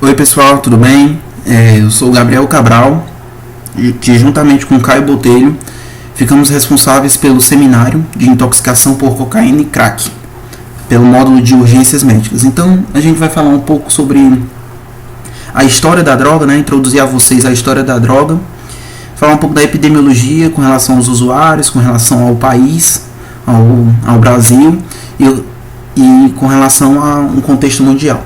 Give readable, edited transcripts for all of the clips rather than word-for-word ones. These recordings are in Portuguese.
Oi pessoal, tudo bem? Eu sou o Gabriel Cabral, que juntamente com Caio Botelho ficamos responsáveis pelo seminário de intoxicação por cocaína e crack, pelo módulo de urgências médicas. Então a gente vai falar um pouco sobre a história da droga, né? Introduzir a vocês a história da droga, falar um pouco da epidemiologia com relação aos usuários, com relação ao país, ao Brasil e com relação a um contexto mundial.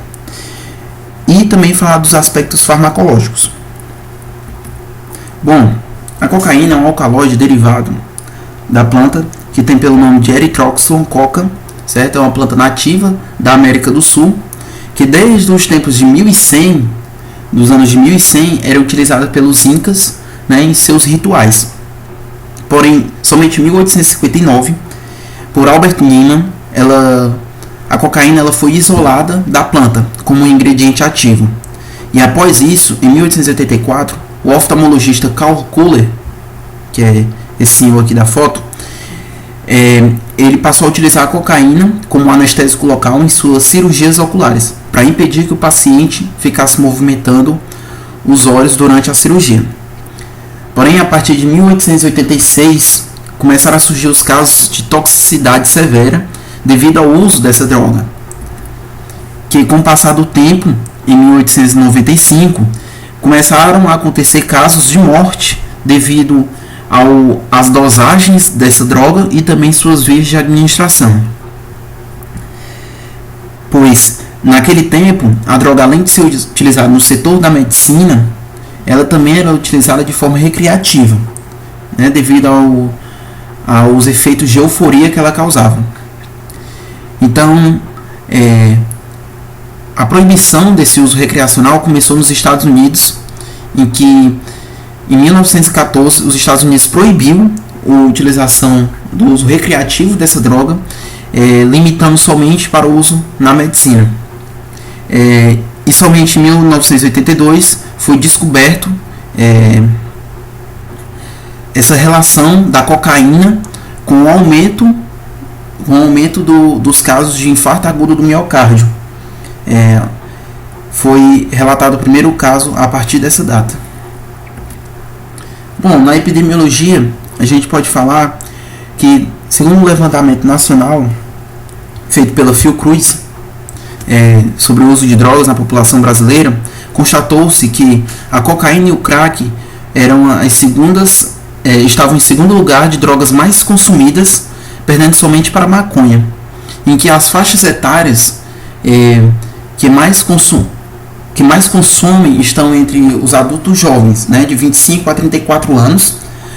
E também falar dos aspectos farmacológicos. Bom, a cocaína é um alcaloide derivado da planta que tem pelo nome de Erythroxylon coca, certo? É uma planta nativa da América do Sul, que desde os tempos de 1100, dos anos de 1100, era utilizada pelos incas, né, em seus rituais. Porém, somente em 1859, por Albert Niemann, a cocaína ela foi isolada da planta como um ingrediente ativo. E após isso, em 1884, o oftalmologista Karl Kuller, que é esse senhor aqui da foto, ele passou a utilizar a cocaína como anestésico local em suas cirurgias oculares, para impedir que o paciente ficasse movimentando os olhos durante a cirurgia. Porém, a partir de 1886, começaram a surgir os casos de toxicidade severa devido ao uso dessa droga, que com o passar do tempo, em 1895, começaram a acontecer casos de morte devido às dosagens dessa droga e também suas vias de administração. Pois, naquele tempo, a droga, além de ser utilizada no setor da medicina, ela também era utilizada de forma recreativa, né, devido aos efeitos de euforia que ela causava. Então, a proibição desse uso recreacional começou nos Estados Unidos, em que, em 1914, os Estados Unidos proibiu a utilização do uso recreativo dessa droga, limitando somente para o uso na medicina. E somente em 1982 foi descoberto essa relação da cocaína com o aumento dos casos de infarto agudo do miocárdio. Foi relatado o primeiro caso a partir dessa data. Bom, na epidemiologia, a gente pode falar que, segundo um levantamento nacional feito pela Fiocruz sobre o uso de drogas na população brasileira, constatou-se que a cocaína e o crack estavam em segundo lugar de drogas mais consumidas, perdendo somente para a maconha, em que as faixas etárias que mais consomem estão entre os adultos jovens, né, de 25 a 34 anos,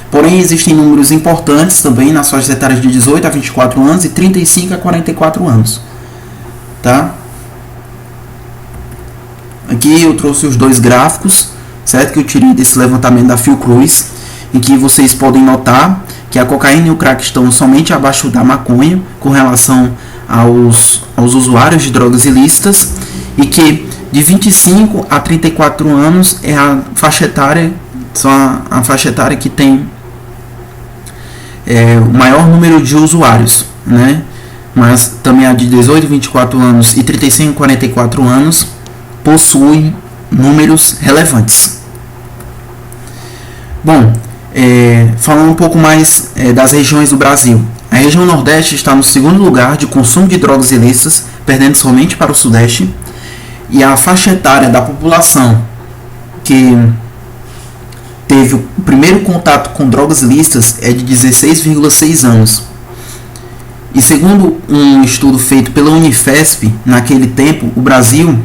porém existem números importantes também nas faixas etárias de 18 a 24 anos e 35 a 44 anos. Tá? Aqui eu trouxe os dois gráficos, certo, que eu tirei desse levantamento da Fiocruz, em que vocês podem notar que a cocaína e o crack estão somente abaixo da maconha com relação aos usuários de drogas ilícitas, e que de 25 a 34 anos é a faixa etária que tem o maior número de usuários, né? Mas também a de 18 a 24 anos e 35 a 44 anos possuem números relevantes. Bom, falando um pouco mais das regiões do Brasil. A região Nordeste está no segundo lugar de consumo de drogas ilícitas, perdendo somente para o Sudeste. E a faixa etária da população que teve o primeiro contato com drogas ilícitas é de 16,6 anos. E segundo um estudo feito pela Unifesp, naquele tempo, o Brasil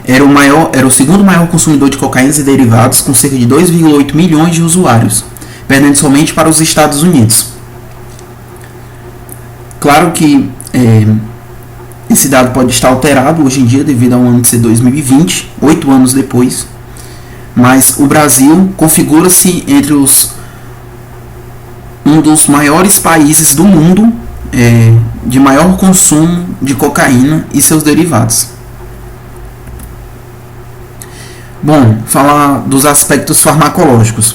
era o segundo maior consumidor de cocaína e derivados, com cerca de 2,8 milhões de usuários, perdendo somente para os Estados Unidos. Claro que esse dado pode estar alterado hoje em dia devido ao ano de ser 2020, 8 anos depois, mas o Brasil configura-se entre um dos maiores países do mundo de maior consumo de cocaína e seus derivados. Bom, falar dos aspectos farmacológicos.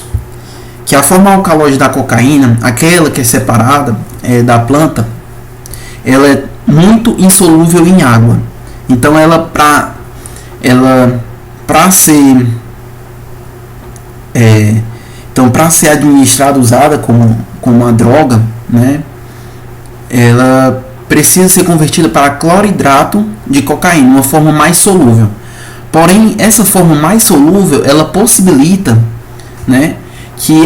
Que a forma alcaloide da cocaína, aquela que é separada da planta, ela é muito insolúvel em água. Então ela, para ela, para ser então, para ser administrada, usada como uma droga, né, ela precisa ser convertida para cloridrato de cocaína, uma forma mais solúvel. Porém, essa forma mais solúvel, ela possibilita, né, que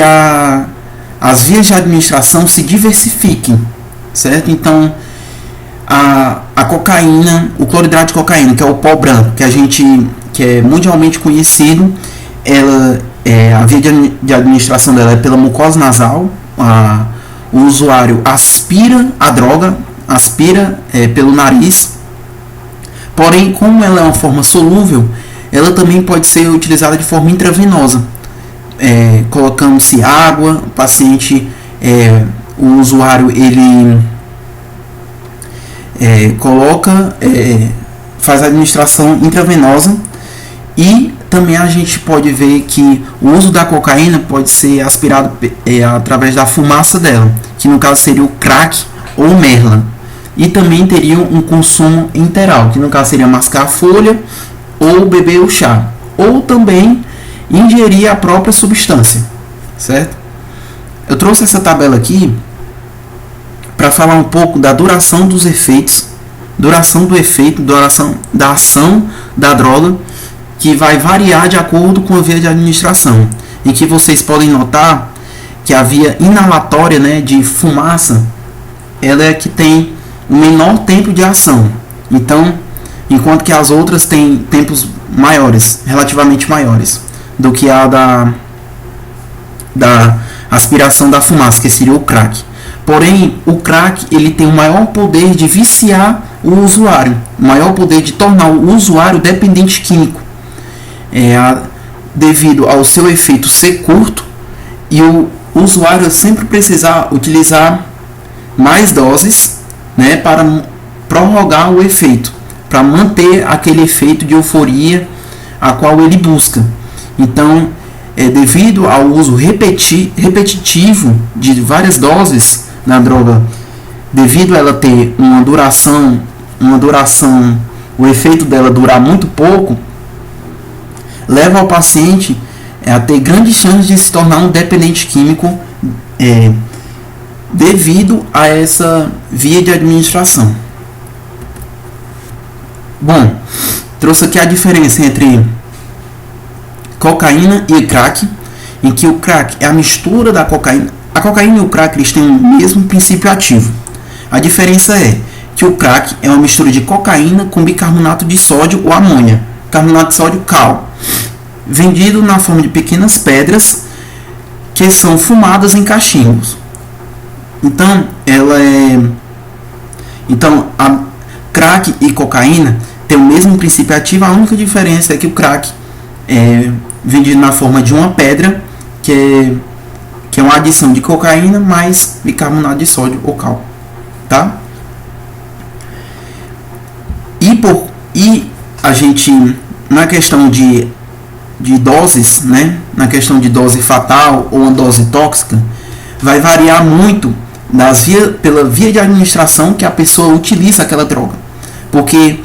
as vias de administração se diversifiquem, certo? Então, a cocaína, o cloridrato de cocaína, que é o pó branco, que é mundialmente conhecido, a via de administração dela é pela mucosa nasal. O usuário aspira a droga, pelo nariz. Porém, como ela é uma forma solúvel, ela também pode ser utilizada de forma intravenosa, colocando-se água. O paciente, o usuário, ele faz a administração intravenosa. E também a gente pode ver que o uso da cocaína pode ser aspirado através da fumaça dela, que no caso seria o crack ou o merla. E também teria um consumo interal, que no caso seria mascar a folha ou beber o chá, ou também ingerir a própria substância, certo? Eu trouxe essa tabela aqui para falar um pouco da duração dos efeitos, duração da ação da droga, que vai variar de acordo com a via de administração, em que vocês podem notar que a via inalatória, né, de fumaça, ela é a que tem o menor tempo de ação. Então, enquanto que as outras têm tempos maiores, relativamente maiores, do que a da aspiração da fumaça, que seria o crack. Porém, o crack, ele tem o maior poder de viciar o usuário, o maior poder de tornar o usuário dependente químico, devido ao seu efeito ser curto e o usuário sempre precisar utilizar mais doses, né, para prorrogar o efeito, para manter aquele efeito de euforia a qual ele busca. Então, devido ao uso repetitivo de várias doses na droga, devido a ela ter uma duração, o efeito dela durar muito pouco, leva ao paciente a ter grandes chances de se tornar um dependente químico devido a essa via de administração. Bom, trouxe aqui a diferença entre cocaína e crack, em que o crack é a mistura da cocaína. A cocaína e o crack, eles têm o mesmo princípio ativo. A diferença é que o crack é uma mistura de cocaína com bicarbonato de sódio ou amônia, carbonato de sódio cal, vendido na forma de pequenas pedras que são fumadas em cachimbos. Então, a crack e cocaína têm o mesmo princípio ativo. A única diferença é que o crack é vendido na forma de uma pedra, que é uma adição de cocaína mais bicarbonato de sódio ou cal, tá? E a gente, na questão de doses, né, na questão de dose fatal ou uma dose tóxica, vai variar muito pela via de administração que a pessoa utiliza aquela droga, porque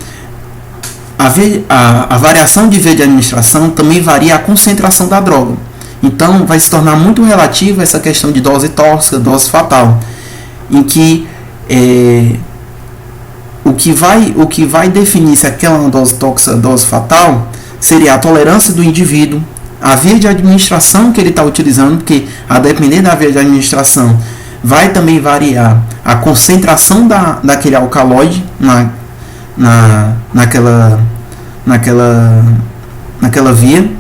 a variação de via de administração também varia a concentração da droga. Então vai se tornar muito relativa essa questão de dose tóxica, dose fatal, em que o que vai definir se aquela é uma dose tóxica, dose fatal, seria a tolerância do indivíduo, a via de administração que ele está utilizando, porque a depender da via de administração vai também variar a concentração daquele alcaloide naquela via,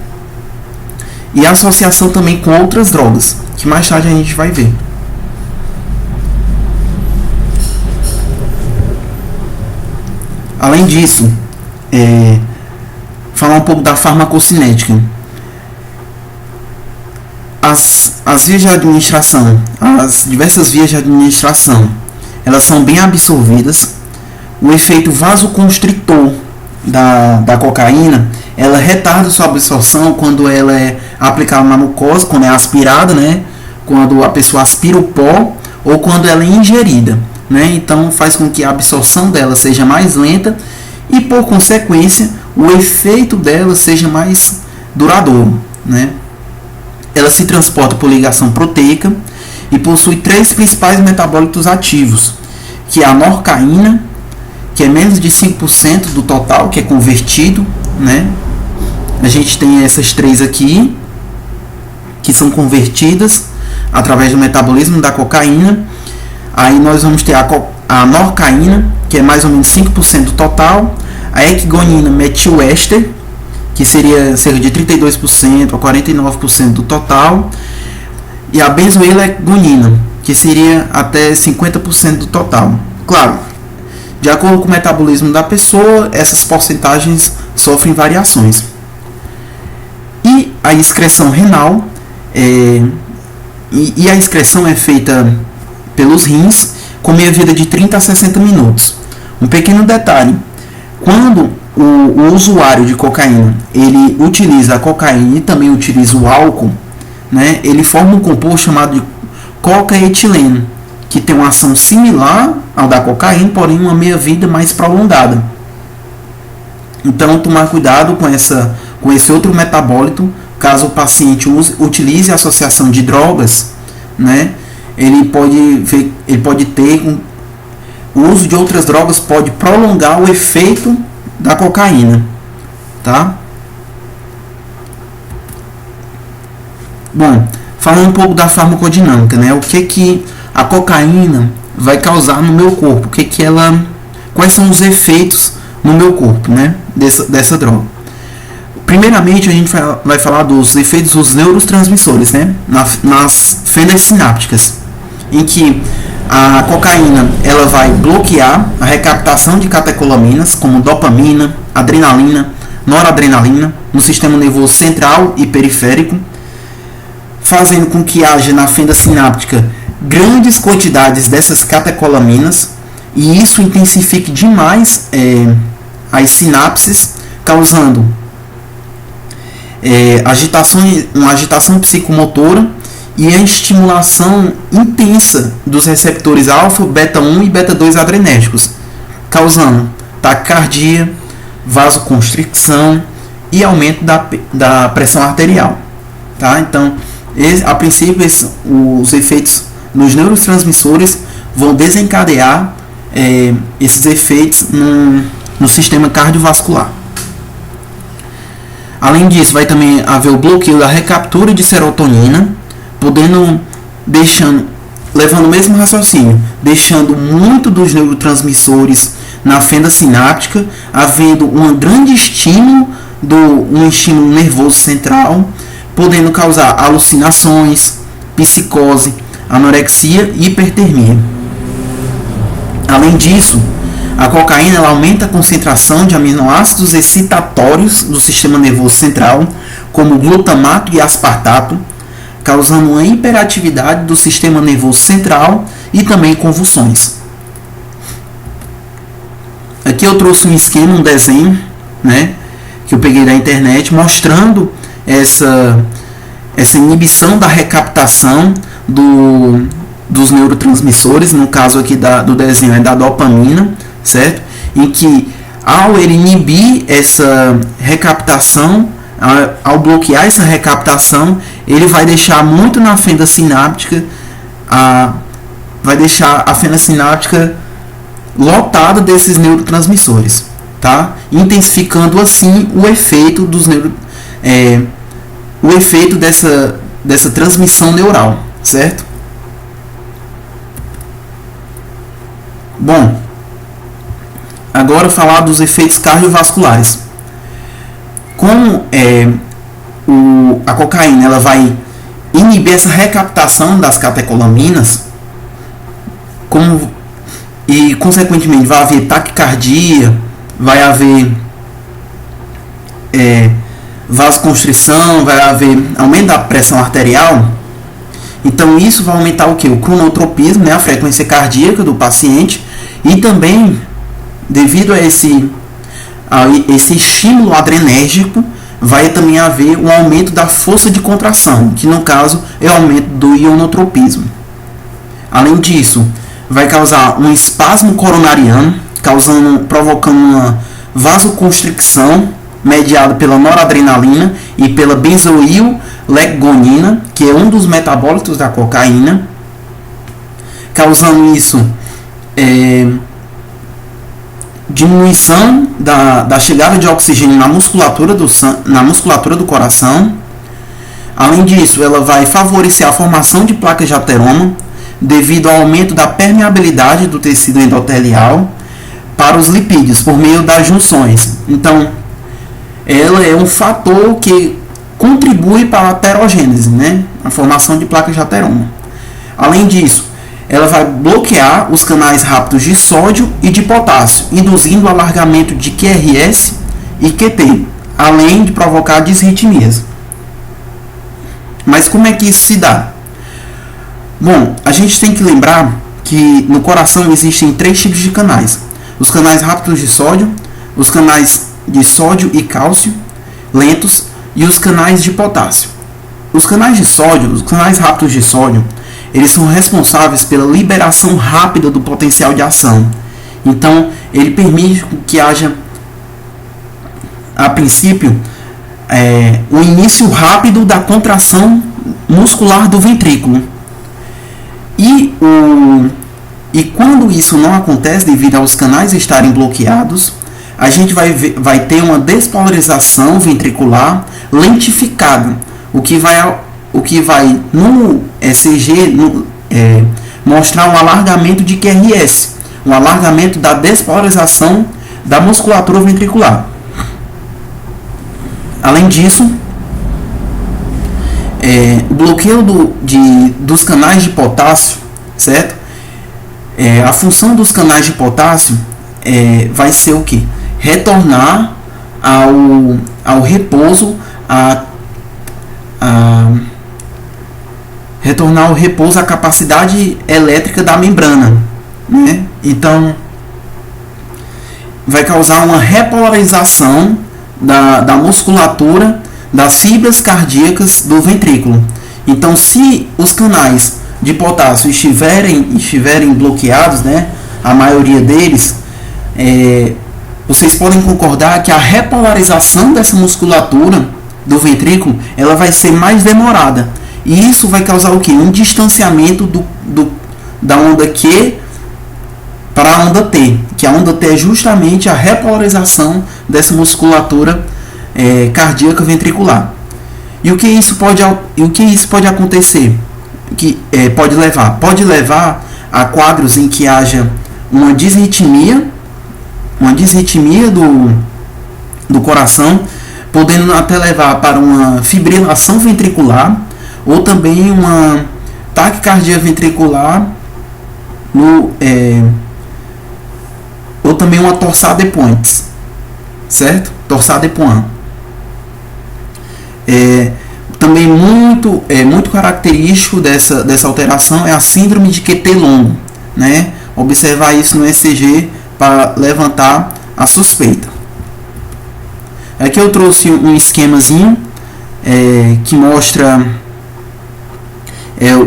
e a associação também com outras drogas, que mais tarde a gente vai ver. Além disso, falar um pouco da farmacocinética. As vias de administração, as diversas vias de administração, elas são bem absorvidas. O efeito vasoconstritor da cocaína, ela retarda sua absorção quando ela é aplicada na mucosa, quando é aspirada, né? Quando a pessoa aspira o pó ou quando ela é ingerida, né? Então faz com que a absorção dela seja mais lenta e, por consequência, o efeito dela seja mais duradouro, né? Ela se transporta por ligação proteica e possui 3 principais metabólitos ativos, que é a norcaína, que é menos de 5% do total, que é convertido, né? A gente tem essas 3 aqui, que são convertidas através do metabolismo da cocaína. Aí nós vamos ter a norcaína, que é mais ou menos 5% do total, a equigonina metiléster, que seria cerca de 32% a 49% do total, e a benzoilegonina, que seria até 50% do total. Claro, de acordo com o metabolismo da pessoa, essas porcentagens sofrem variações. E a excreção renal, e a excreção é feita pelos rins, com meia-vida de 30 a 60 minutos. Um pequeno detalhe: quando o usuário de cocaína ele utiliza a cocaína e também utiliza o álcool, né, ele forma um composto chamado de cocaetileno, que tem uma ação similar ao da cocaína, porém uma meia-vida mais prolongada. Então, tomar cuidado com esse outro metabólito, caso o paciente utilize a associação de drogas, né, ele pode ter o uso de outras drogas pode prolongar o efeito da cocaína, tá? Bom, falando um pouco da farmacodinâmica, né? O que a cocaína vai causar no meu corpo? Quais são os efeitos no meu corpo, né? Dessa droga. Primeiramente, a gente vai falar dos efeitos dos neurotransmissores, né? Nas fendas sinápticas, em que a cocaína ela vai bloquear a recaptação de catecolaminas, como dopamina, adrenalina, noradrenalina, no sistema nervoso central e periférico, fazendo com que haja na fenda sináptica grandes quantidades dessas catecolaminas, e isso intensifique demais as sinapses, causando uma agitação psicomotora e a estimulação intensa dos receptores alfa, beta 1 e beta 2 adrenérgicos, causando taquicardia, vasoconstricção e aumento da pressão arterial. Tá? Então, a princípio, os efeitos nos neurotransmissores vão desencadear esses efeitos no sistema cardiovascular. Além disso, vai também haver o bloqueio da recaptura de serotonina, levando o mesmo raciocínio, deixando muito dos neurotransmissores na fenda sináptica, havendo um grande estímulo um estímulo nervoso central, podendo causar alucinações, psicose, anorexia e hipertermia. Além disso, a cocaína ela aumenta a concentração de aminoácidos excitatórios do sistema nervoso central, como glutamato e aspartato, causando uma hiperatividade do sistema nervoso central e também convulsões. Aqui eu trouxe um esquema, um desenho, né, que eu peguei da internet, mostrando essa inibição da recaptação dos neurotransmissores, no caso aqui do desenho é da dopamina, certo? Em que ao ele inibir essa recaptação, ao bloquear essa recaptação, ele vai deixar muito na fenda sináptica, vai deixar a fenda sináptica lotada desses neurotransmissores, tá? Intensificando assim o efeito dessa transmissão neural, certo? Bom, agora falar dos efeitos cardiovasculares. Como a cocaína ela vai inibir essa recaptação das catecolaminas, e consequentemente vai haver taquicardia, vai haver vasoconstrição, vai haver aumento da pressão arterial. Então isso vai aumentar o que? O cronotropismo, né, a frequência cardíaca do paciente, e também devido a esse estímulo adrenérgico, vai também haver um aumento da força de contração, que no caso é o aumento do ionotropismo. Além disso, vai causar um espasmo coronariano, provocando uma vasoconstricção mediado pela noradrenalina e pela benzoillecgonina, que é um dos metabólitos da cocaína, causando isso diminuição da chegada de oxigênio na musculatura do coração. Além disso, ela vai favorecer a formação de placas de ateroma devido ao aumento da permeabilidade do tecido endotelial para os lipídios por meio das junções. Então, ela é um fator que contribui para a aterogênese, né? A formação de placas de ateroma. Além disso, ela vai bloquear os canais rápidos de sódio e de potássio, induzindo o alargamento de QRS e QT, além de provocar disritmias. Mas como é que isso se dá? Bom, a gente tem que lembrar que no coração existem 3 tipos de canais: os canais rápidos de sódio, os canais de sódio e cálcio lentos e os canais de potássio. Os canais de sódio, os canais rápidos de sódio, eles são responsáveis pela liberação rápida do potencial de ação. Então, ele permite que haja, a princípio, o início rápido da contração muscular do ventrículo. E quando isso não acontece devido aos canais estarem bloqueados, a gente vai ter uma despolarização ventricular lentificada, o que vai no ECG mostrar um alargamento de QRS, um alargamento da despolarização da musculatura ventricular. Além disso, o bloqueio dos canais de potássio, certo? A função dos canais de potássio vai ser o que? Retornar ao repouso, retornar ao repouso a capacidade elétrica da membrana, né? Então, vai causar uma repolarização da musculatura das fibras cardíacas do ventrículo. Então, se os canais de potássio estiverem bloqueados, né, a maioria deles, vocês podem concordar que a repolarização dessa musculatura do ventrículo, ela vai ser mais demorada. E isso vai causar o quê? Um distanciamento da onda Q para a onda T, que a onda T é justamente a repolarização dessa musculatura cardíaca ventricular. E o que isso pode acontecer? Pode levar a quadros em que haja uma disritmia do coração, podendo até levar para uma fibrilação ventricular ou também uma taquicardia ventricular ou também uma torsade de Pointes, certo? Torsade de Pointes. Também muito característico dessa alteração é a síndrome de QT longo, né? Observar isso no ECG para levantar a suspeita. Aqui eu trouxe um esquemazinho que mostra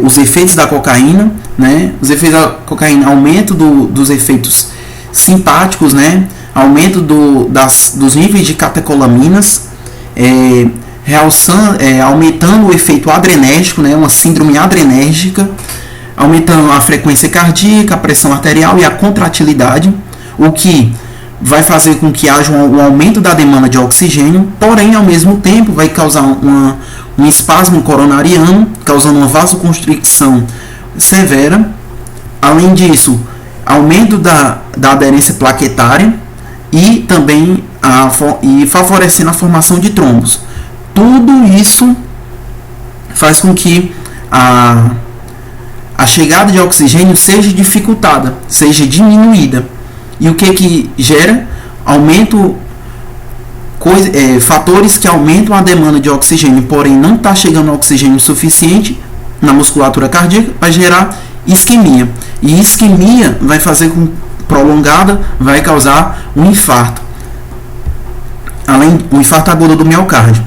os efeitos da cocaína, né? Os efeitos da cocaína, aumento dos efeitos simpáticos, né? Aumento dos níveis de catecolaminas, aumentando o efeito adrenérgico, né? Uma síndrome adrenérgica, aumentando a frequência cardíaca, a pressão arterial e a contratilidade, o que vai fazer com que haja um aumento da demanda de oxigênio, porém, ao mesmo tempo, vai causar um espasmo coronariano, causando uma vasoconstricção severa. Além disso, aumento da aderência plaquetária e também favorecendo a formação de trombos. Tudo isso faz com que a chegada de oxigênio seja dificultada, seja diminuída. E o que gera? Fatores que aumentam a demanda de oxigênio, porém não está chegando oxigênio suficiente na musculatura cardíaca, vai gerar isquemia. E isquemia vai fazer com prolongada, vai causar um infarto. Um infarto agudo do miocárdio.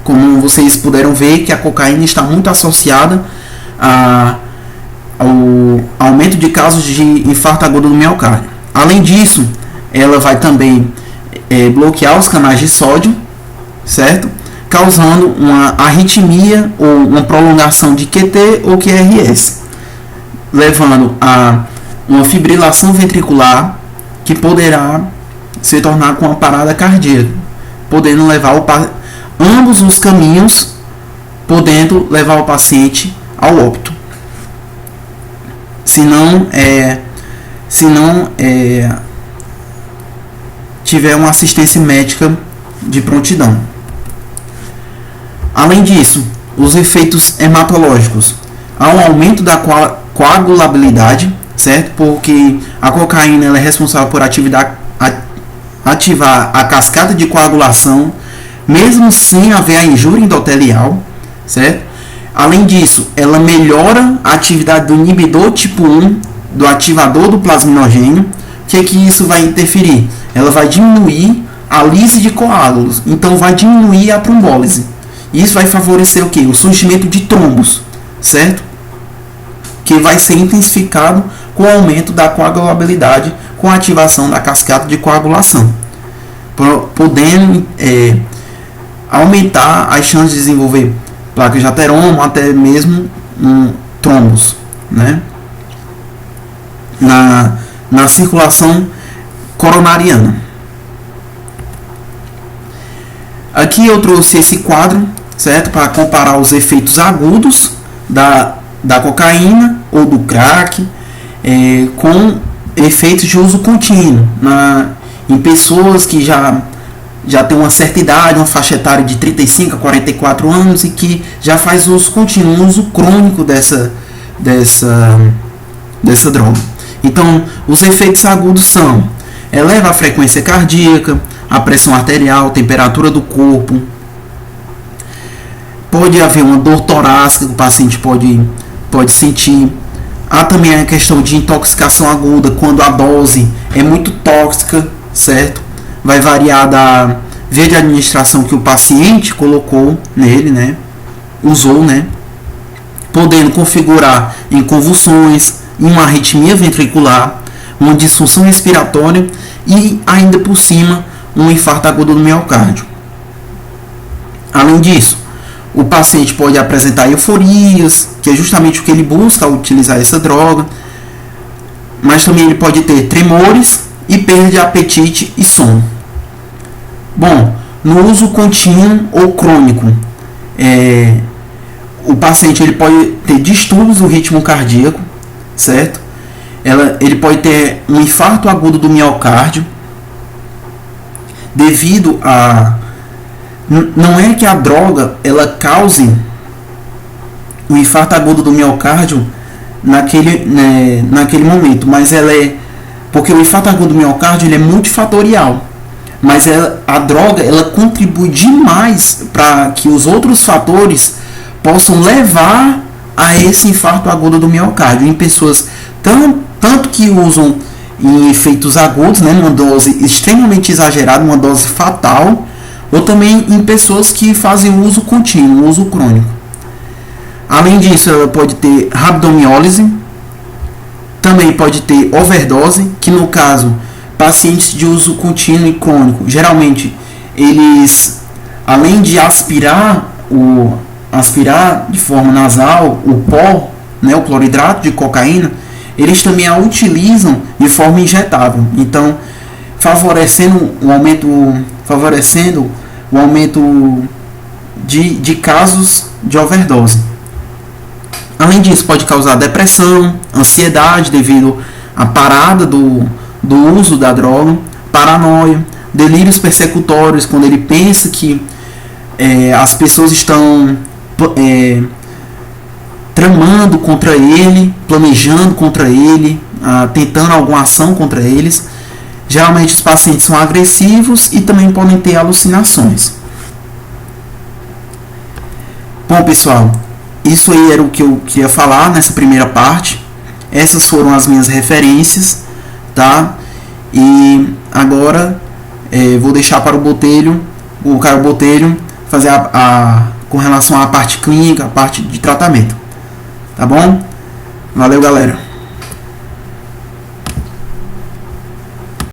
Como vocês puderam ver, que a cocaína está muito associada ao aumento de casos de infarto agudo do miocárdio. Além disso, ela vai também bloquear os canais de sódio, certo? Causando uma arritmia ou uma prolongação de QT ou QRS, levando a uma fibrilação ventricular que poderá se tornar com uma parada cardíaca, podendo levar ambos os caminhos, podendo levar o paciente ao óbito. Se não tiver uma assistência médica de prontidão. Além disso, os efeitos hematológicos. Há um aumento da coagulabilidade, certo? Porque a cocaína ela é responsável por ativar a cascata de coagulação, mesmo sem haver a injúria endotelial, certo? Além disso, ela melhora a atividade do inibidor tipo 1, do ativador do plasminogênio. O que isso vai interferir? Ela vai diminuir a lise de coágulos, então vai diminuir a trombólise. Isso vai favorecer o quê? O surgimento de trombos, certo? Que vai ser intensificado com o aumento da coagulabilidade, com a ativação da cascata de coagulação, podendo aumentar as chances de desenvolver placas de ateroma, até mesmo trombos, né? Na circulação coronariana. Aqui eu trouxe esse quadro, certo, para comparar os efeitos agudos da cocaína ou do crack com efeitos de uso contínuo em pessoas que já tem uma certa idade, uma faixa etária de 35 a 44 anos e que já faz uso contínuo, um uso crônico dessa droga. Então, os efeitos agudos são: eleva a frequência cardíaca, a pressão arterial, temperatura do corpo, pode haver uma dor torácica que o paciente pode sentir. Há também a questão de intoxicação aguda, quando a dose é muito tóxica, certo? Vai variar da via de administração que o paciente colocou nele, né? Usou, né? Podendo configurar em convulsões, em uma arritmia ventricular, uma disfunção respiratória e, ainda por cima, um infarto agudo do miocárdio. Além disso, o paciente pode apresentar euforias, que é justamente o que ele busca ao utilizar essa droga, mas também ele pode ter tremores e perda de apetite e sono. Bom, no uso contínuo ou crônico, o paciente ele pode ter distúrbios do ritmo cardíaco, certo? Ele pode ter um infarto agudo do miocárdio, devido a... Não é que a droga ela cause o infarto agudo do miocárdio naquele momento, mas ela é... Porque o infarto agudo do miocárdio ele é multifatorial, mas a droga ela contribui demais para que os outros fatores possam levar a esse infarto agudo do miocárdio em pessoas tanto que usam em efeitos agudos, né, numa dose extremamente exagerada, uma dose fatal, ou também em pessoas que fazem uso contínuo, uso crônico. Além disso, ela pode ter rabdomiólise, também pode ter overdose, que no caso, pacientes de uso contínuo e crônico, geralmente eles, além de aspirar de forma nasal o pó, né, o cloridrato de cocaína, eles também a utilizam de forma injetável. Então, favorecendo o aumento de casos de overdose. Além disso, pode causar depressão, ansiedade devido à parada do uso da droga, paranoia, delírios persecutórios, quando ele pensa que as pessoas estão tramando contra ele, planejando contra ele, tentando alguma ação contra eles. Geralmente os pacientes são agressivos e também podem ter alucinações. Bom, pessoal, isso aí era o que eu queria falar nessa primeira parte. Essas foram as minhas referências, tá? E agora vou deixar para o Caio Botelho fazer com relação à parte clínica, a parte de tratamento. Tá bom? Valeu, galera.